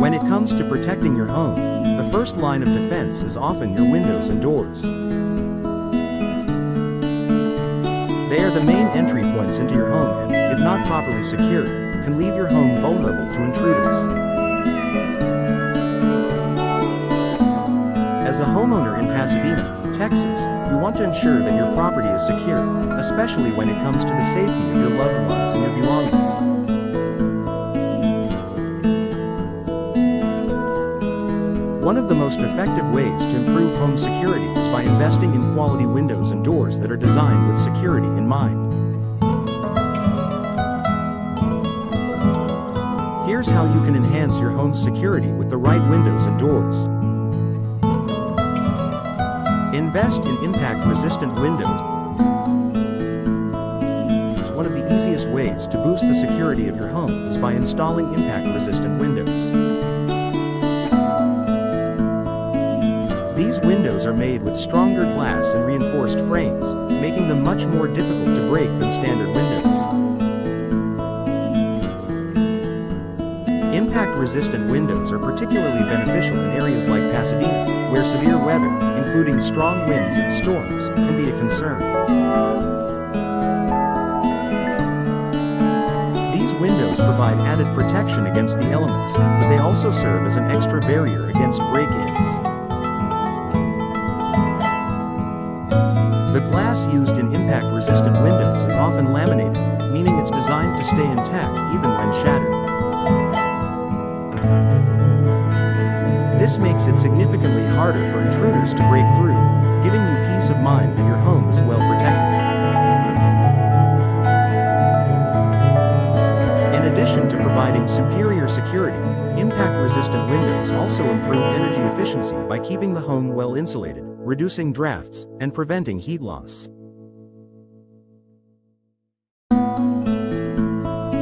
When it comes to protecting your home, the first line of defense is often your windows and doors. They are the main entry points into your home and, if not properly secured, can leave your home vulnerable to intruders. As a homeowner in Pasadena, Texas, you want to ensure that your property is secure, especially when it comes to the safety of your loved ones and your belongings. One of the most effective ways to improve home security is by investing in quality windows and doors that are designed with security in mind. Here's how you can enhance your home's security with the right windows and doors. Invest in impact-resistant windows. One of the easiest ways to boost the security of your home is by installing impact-resistant windows. These windows are made with stronger glass and reinforced frames, making them much more difficult to break than standard windows. Impact-resistant windows are particularly beneficial in areas like Pasadena, where severe weather, including strong winds and storms, can be a concern. These windows provide added protection against the elements, but they also serve as an extra barrier against break-ins. The glass used in impact-resistant windows is often laminated, meaning it's designed to stay intact even when shattered. This makes it significantly harder for intruders to break through, giving you peace of mind that your home is well protected. In addition to providing superior security, impact-resistant windows also improve energy efficiency by keeping the home well insulated, reducing drafts, and preventing heat loss.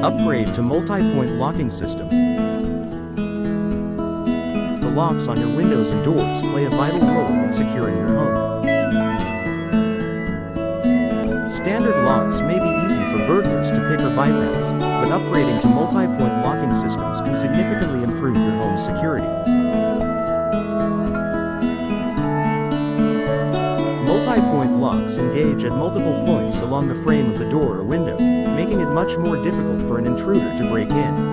Upgrade to multi-point locking system. The locks on your windows and doors play a vital role in securing your home. Standard locks may be easy for burglars to pick or bypass, but upgrading to multi-point locking systems can significantly improve your home's security. Multi-point locks engage at multiple points along the frame of the door or window, making it much more difficult for an intruder to break in.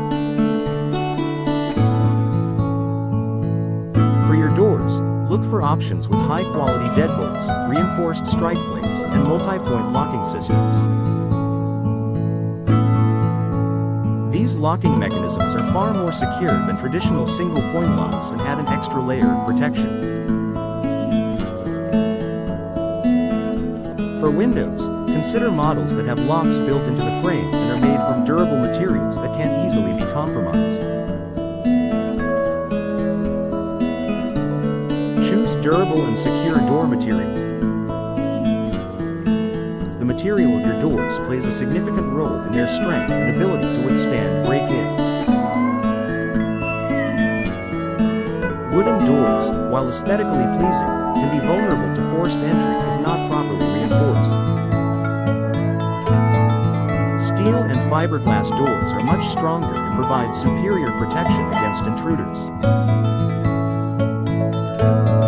For your doors, look for options with high-quality deadbolts, reinforced strike plates, and multi-point locking systems. These locking mechanisms are far more secure than traditional single-point locks and add an extra layer of protection. For windows, consider models that have locks built into the frame and are made from durable materials that can't easily be compromised. Choose durable and secure door materials. The material of your doors plays a significant role in their strength and ability to withstand break-ins. Wooden doors, while aesthetically pleasing, can be vulnerable to forced entry if not properly reinforced. Steel and fiberglass doors are much stronger and provide superior protection against intruders.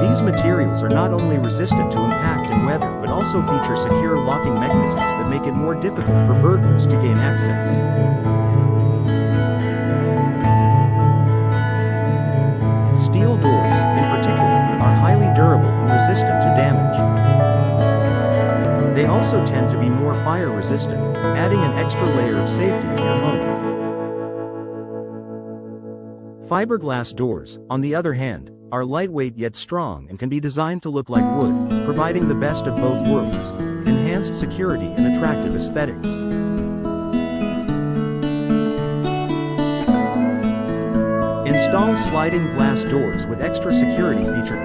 These materials are not only resistant to impact and weather but also feature secure locking mechanisms that make it more difficult for burglars to gain access. Steel doors, in particular, are highly durable and resistant to damage. They also tend to be more fire-resistant, adding an extra layer of safety to your home. Fiberglass doors, on the other hand, are lightweight yet strong and can be designed to look like wood, providing the best of both worlds: enhanced security and attractive aesthetics. Install sliding glass doors with extra security feature.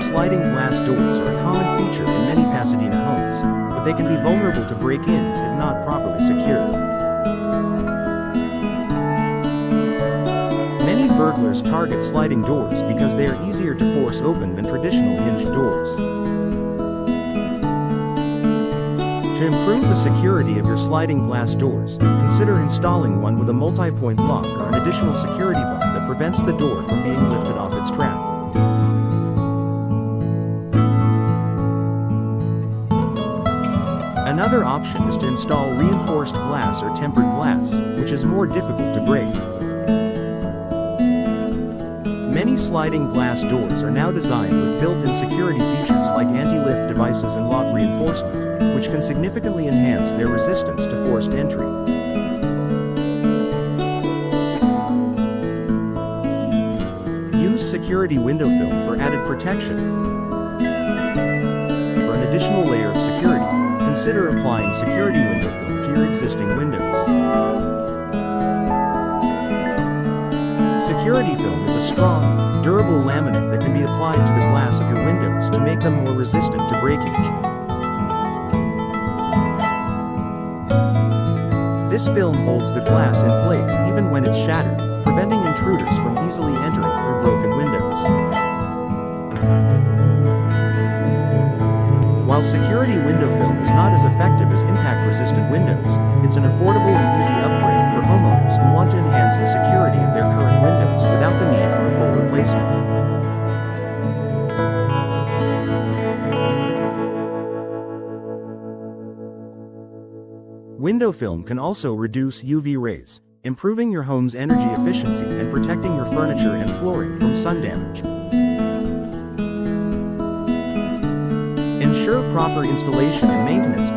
Sliding glass doors are a common feature in many Pasadena homes, but they can be vulnerable to break-ins if not properly secured. Many burglars target sliding doors because they are easier to force open than traditional hinged doors. To improve the security of your sliding glass doors, consider installing one with a multi-point lock or an additional security bar that prevents the door from being lifted off its track. Another option is to install reinforced glass or tempered glass, which is more difficult to break. Many sliding glass doors are now designed with built-in security features like anti-lift devices and lock reinforcement, which can significantly enhance their resistance to forced entry. Use security window film for added protection. For an additional layer of security, consider applying security window film to your existing windows. Security film is a strong, durable laminate that can be applied to the glass of your windows to make them more resistant to breakage. This film holds the glass in place even when it's shattered, preventing intruders from easily entering through broken windows. While security window film is not as effective as impact-resistant windows, it's an affordable and easy upgrade for homeowners who want to enhance the security of their current windows without the need for a full replacement. Window film can also reduce UV rays, improving your home's energy efficiency and protecting your furniture and flooring from sun damage. Ensure proper installation and maintenance.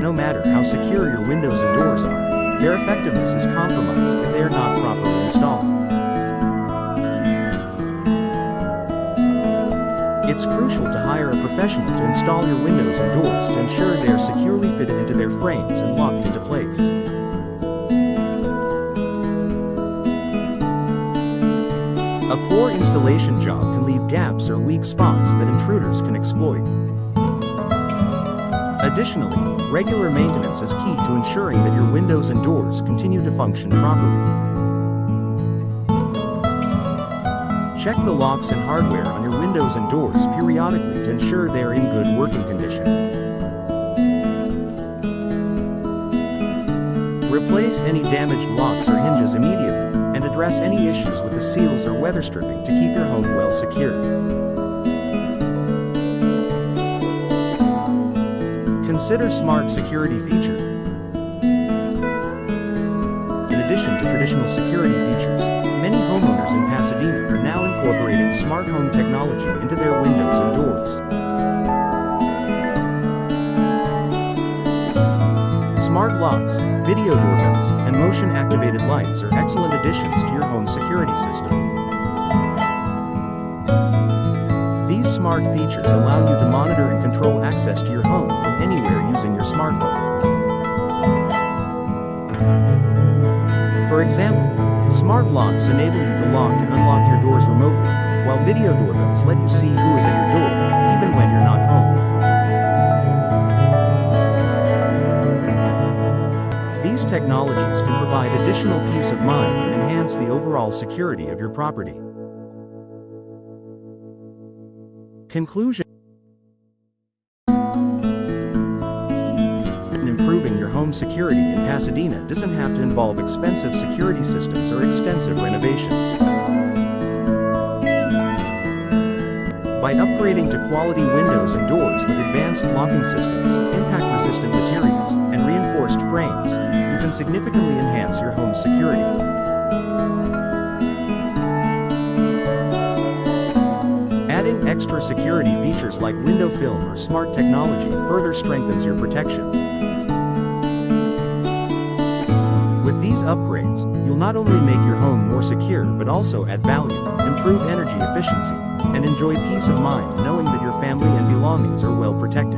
No matter how secure your windows and doors are, their effectiveness is compromised if they are not properly installed. It's crucial to hire a professional to install your windows and doors to ensure they are securely fitted into their frames and locked into place. A poor installation job can leave gaps or weak spots that intruders can exploit. Additionally, regular maintenance is key to ensuring that your windows and doors continue to function properly. Check the locks and hardware on your windows and doors periodically to ensure they are in good working condition. Replace any damaged locks or hinges immediately, and address any issues with the seals or weather stripping to keep your home well secured. Consider smart security features. In addition to traditional security features, many homeowners in Pasadena are now incorporating smart home technology into their windows and doors. Smart locks, video doorbells, and motion-activated lights are excellent additions to your home security system. These smart features allow you to monitor and control access to your home from anywhere using your smartphone. For example, smart locks enable you to lock and unlock your doors remotely, while video doorbells let you see who is at your door, even when you're not home. These technologies can provide additional peace of mind and enhance the overall security of your property. Conclusion: improving your home security in Pasadena doesn't have to involve expensive security systems or extensive renovations. By upgrading to quality windows and doors with advanced locking systems, impact-resistant materials, and reinforced frames, you can significantly enhance your home's security. Adding extra security features like window film or smart technology further strengthens your protection. With these upgrades, you'll not only make your home more secure but also add value, improve energy efficiency, and enjoy peace of mind knowing that your family and belongings are well protected.